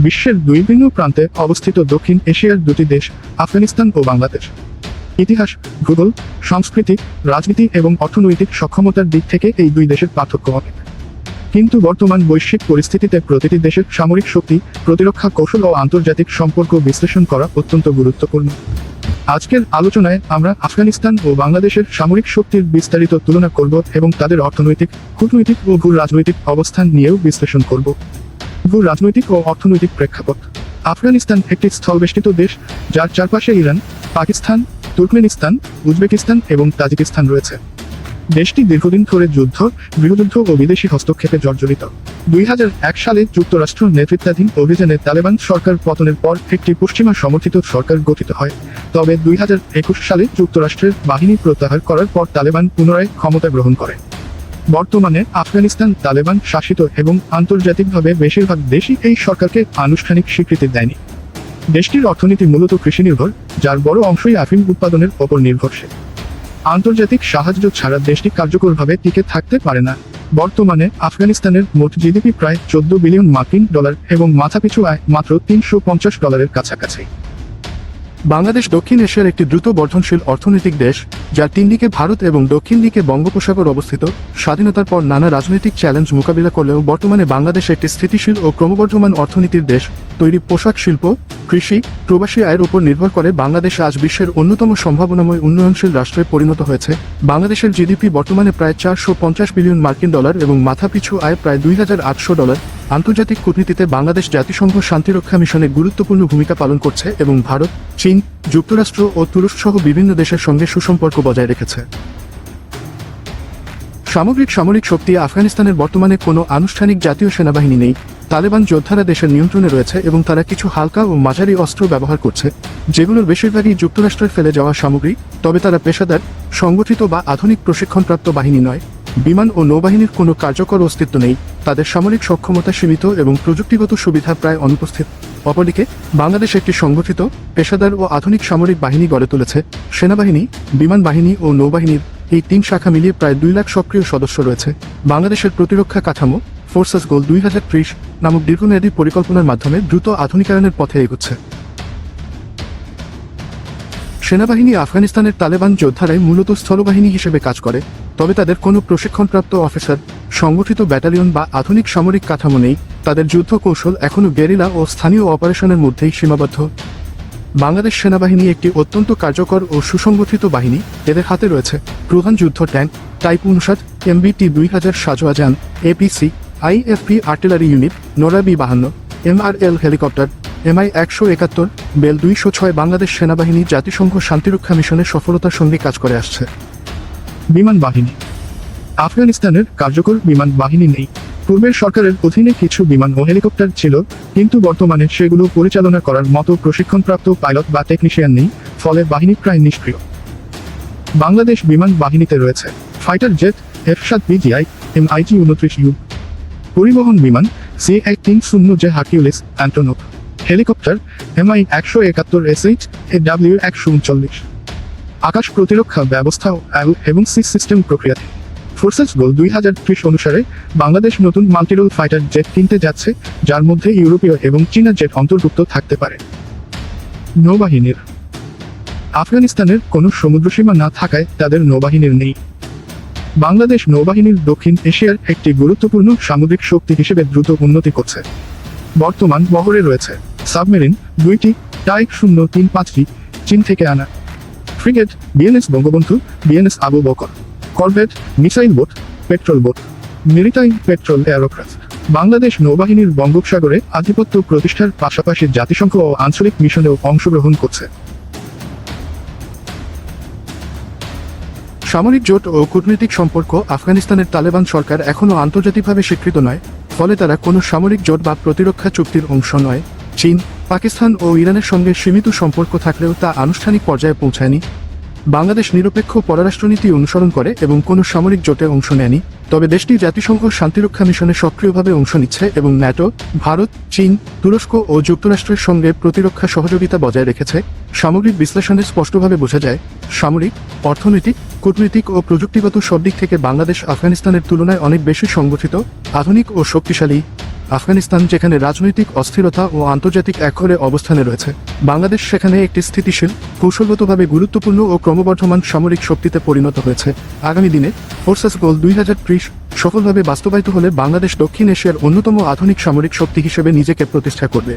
বিশ্বের দুই ভিন্ন প্রান্তে অবস্থিত দক্ষিণ এশিয়ার দুটি দেশ আফগানিস্তান ও বাংলাদেশ। ইতিহাস, ভূগোল, সংস্কৃতি, রাজনীতি এবং অর্থনৈতিক সক্ষমতার দিক থেকে এই দুই দেশের পার্থক্য অনেক। কিন্তু বর্তমান বৈশ্বিক পরিস্থিতিতে প্রতিটি দেশের সামরিক শক্তি, প্রতিরক্ষা কৌশল ও আন্তর্জাতিক সম্পর্ক বিশ্লেষণ করা অত্যন্ত গুরুত্বপূর্ণ। আজকের আলোচনায় আমরা আফগানিস্তান ও বাংলাদেশের সামরিক শক্তির বিস্তারিত তুলনা করব এবং তাদের অর্থনৈতিক, কূটনৈতিক ও ভূ রাজনৈতিক অবস্থান নিয়েও বিশ্লেষণ করব। ভূ রাজনৈতিক ও অর্থনৈতিক প্রেক্ষাপট। আফগানিস্তান একটি স্থলবেষ্টিত দেশ, যার চারপাশে ইরান, পাকিস্তান, তুর্কমেনিস্তান, উজবেকিস্তান এবং তাজিকিস্তান রয়েছে। দেশটি দীর্ঘদিন ধরে যুদ্ধ, গৃহযুদ্ধ ও বিদেশি হস্তক্ষেপে জর্জরিত। 2001 সালে যুক্তরাষ্ট্র নেতৃত্বাধীন অভিযানে তালেবান সরকার পতনের পর একটি পশ্চিমা সমর্থিত সরকার গঠিত হয়। তবে 2021 সালে যুক্তরাষ্ট্রের বাহিনী প্রত্যাহার করার পর তালেবান পুনরায় ক্ষমতা গ্রহণ করে। বর্তমানে আফগানিস্তান তালেবান শাসিত এবং আন্তর্জাতিকভাবে বেশিরভাগ দেশই এই সরকারকে আনুষ্ঠানিক স্বীকৃতি দেয়নি। দেশটির অর্থনীতি মূলত কৃষি নির্ভর, যার বড় অংশই আফিম উৎপাদনের ওপর নির্ভরশীল। আন্তর্জাতিক সাহায্য ছাড়া দেশটি কার্যকরভাবে টিকে থাকতে পারে না। বর্তমানে আফগানিস্তানের মোট জিডিপি প্রায় 14 বিলিয়ন মার্কিন ডলার এবং মাথাপিছু আয় মাত্র $350 কাছাকাছি। বাংলাদেশ দক্ষিণ এশিয়ার একটি দ্রুত বর্ধনশীল অর্থনৈতিক দেশ, যার তিন দিকে ভারত এবং দক্ষিণ দিকে বঙ্গোপসাগর অবস্থিত। স্বাধীনতার পর নানা রাজনৈতিক চ্যালেঞ্জ মোকাবিলা করলেও বর্তমানে বাংলাদেশ একটি স্থিতিশীল ও ক্রমবর্ধমান অর্থনীতির দেশ। তৈরি পোশাক শিল্প, কৃষি, প্রবাসী আয়ের উপর নির্ভর করে বাংলাদেশ আজ বিশ্বের অন্যতম সম্ভাবনাময় উন্নয়নশীল রাষ্ট্রে পরিণত হয়েছে। বাংলাদেশের জিডিপি বর্তমানে প্রায় 450 বিলিয়ন মার্কিন ডলার এবং মাথাপিছু আয় প্রায় $2,800। আন্তর্জাতিক কূটনীতিতে বাংলাদেশ জাতিসংঘ শান্তিরক্ষা মিশনে গুরুত্বপূর্ণ ভূমিকা পালন করছে এবং ভারত, চীন, যুক্তরাষ্ট্র ও তুরস্ক সহ বিভিন্ন দেশের সঙ্গে সুসম্পর্ক বজায় রেখেছে। সামরিক শক্তি। আফগানিস্তানের বর্তমানে কোনো আনুষ্ঠানিক জাতীয় সেনাবাহিনী নেই। তালেবান যোদ্ধারা দেশের নিয়ন্ত্রণে রয়েছে এবং তারা কিছু হালকা ও মাঝারি অস্ত্র ব্যবহার করছে, যেগুলোর বেশিরভাগই যুক্তরাষ্ট্রের ফেলে যাওয়া সামগ্রী। তবে তারা পেশাদার, সংগঠিত বা আধুনিক প্রশিক্ষণপ্রাপ্ত বাহিনী নয়। বিমান ও নৌবাহিনীর কোনো কার্যকর অস্তিত্ব নেই। তাদের সামরিক সক্ষমতা সীমিত এবং প্রযুক্তিগত সুবিধা প্রায় অনুপস্থিত। অপরদিকে বাংলাদেশ একটি সংগঠিত, পেশাদার ও আধুনিক সামরিক বাহিনী গড়ে তুলেছে। সেনাবাহিনী, বিমান বাহিনী ও নৌবাহিনীর এই তিন শাখা মিলিয়ে প্রায় 2 লাখ সক্রিয় সদস্য রয়েছে। বাংলাদেশের প্রতিরক্ষা কাঠামো ফোর্সেস গোল 2030 নামক দীর্ঘমেয়াদী পরিকল্পনার মাধ্যমে দ্রুত আধুনিকায়নের পথে এগোচ্ছে। সেনাবাহিনী। আফগানিস্তানের তালেবান যোদ্ধারাই মূলত স্থলবাহিনী হিসেবে কাজ করে, তবে তাদের কোনো প্রশিক্ষণপ্রাপ্ত অফিসার, সংগঠিত ব্যাটালিয়ন বা আধুনিক সামরিক কাঠামো নেই। তাদের যুদ্ধ কৌশল এখনও গেরিলা ও স্থানীয় অপারেশনের মধ্যেই সীমাবদ্ধ। বাংলাদেশ সেনাবাহিনী একটি অত্যন্ত কার্যকর ও সুসংগঠিত বাহিনী। এদের হাতে রয়েছে প্রধান যুদ্ধ ট্যাঙ্ক, টাইপ 59, MBT 2000 সাজোয়াজান, APC, IFP artillery unit, Nora B-52, MRL helicopter, MI 171, Bell 206। Bangladesh সেনাবাহিনী জাতিসংঘ শান্তিরক্ষা মিশনের সফলতার সঙ্গে কাজ করে আসছে। বিমান বাহিনী। আফগানিস্তানের কার্যকর বিমান বাহিনী নেই। পূর্বের সরকারের অধীনে কিছু বিমান ও হেলিকপ্টার ছিল, কিন্তু বর্তমানে সেগুলো পরিচালনা করার মতো প্রশিক্ষণপ্রাপ্ত পাইলট বা টেকনিশিয়ান নেই, ফলে বাহিনী প্রায় নিষ্ক্রিয়। বাংলাদেশ বিমান বাহিনীতে রয়েছে ফাইটার জেট F-7BGI, MiG-29U, পরিবহন বিমান C-130J Hercules, Antonov, helicopter MI 171 SH, AW139, আকাশ প্রতিরক্ষা ব্যবস্থা এবং সি সিস্টেম প্রক্রিয়াতে। ফোর্সেস গোল 2030 অনুসারে বাংলাদেশ নতুন মাল্টিরোল ফাইটার জেট কিনতে যাচ্ছে, যার মধ্যে ইউরোপীয় এবং চীনা জেট অন্তর্ভুক্ত থাকতে পারে। নৌবাহিনীর। আফগানিস্তানের কোনো সমুদ্রসীমা না থাকায় তাদের নৌবাহিনীর নেই। বাংলাদেশ নৌবাহিনীর দক্ষিণ এশিয়ার একটি গুরুত্বপূর্ণ সামুদ্রিক শক্তি হিসেবে দ্রুত উন্নতি করছে। বর্তমান বহরে রয়েছে সাবমেরিন 2টি, টাইপ 035টি, চীন থেকে আনা frigate, BNS Bangabandhu, BNS Abu Bakar, corvette, missile boat, patrol boat, maritime patrol aircraft. Bangladesh নৌবাহিনীর বঙ্গোপসাগরে আধিপত্য প্রতিষ্ঠার পাশাপাশি জাতিসংঘ ও আঞ্চলিক মিশনেও অংশগ্রহণ করছে। সামরিক জোট ও কূটনৈতিক সম্পর্ক। আফগানিস্তানের তালেবান সরকার এখনও আন্তর্জাতিকভাবে স্বীকৃত নয়, ফলে তারা কোনো সামরিক জোট বা প্রতিরক্ষা চুক্তির অংশ নয়। চীন, পাকিস্তান ও ইরানের সঙ্গে সীমিত সম্পর্ক থাকলেও তা আনুষ্ঠানিক পর্যায়ে পৌঁছায়নি। বাংলাদেশ নিরপেক্ষ পররাষ্ট্রনীতি অনুসরণ করে এবং কোনো সামরিক জোটে অংশ নেয়নি, তবে দেশটি জাতিসংঘ শান্তিরক্ষা মিশনে সক্রিয়ভাবে অংশ নিচ্ছে এবং ন্যাটো, ভারত, চীন, তুরস্ক ও যুক্তরাষ্ট্রের সঙ্গে প্রতিরক্ষা সহযোগিতা বজায় রেখেছে। সামগ্রিক বিশ্লেষণে স্পষ্টভাবে বোঝা যায়, সামরিক, অর্থনৈতিক, কূটনৈতিক ও প্রযুক্তিগত সব দিক থেকে বাংলাদেশ আফগানিস্তানের তুলনায় অনেক বেশি সংগঠিত, আধুনিক ও শক্তিশালী। আফগানিস্তান যেখানে রাজনৈতিক অস্থিরতা ও আন্তর্জাতিক একঘরে অবস্থানে রয়েছে, বাংলাদেশ সেখানে একটি স্থিতিশীল, কৌশলগতভাবে গুরুত্বপূর্ণ ও ক্রমবর্ধমান সামরিক শক্তিতে পরিণত হয়েছে। আগামী দিনে ফোর্সেস গোল 2030 সফলভাবে বাস্তবায়িত হলে বাংলাদেশ দক্ষিণ এশিয়ার অন্যতম আধুনিক সামরিক শক্তি হিসেবে নিজেকে প্রতিষ্ঠা করবে।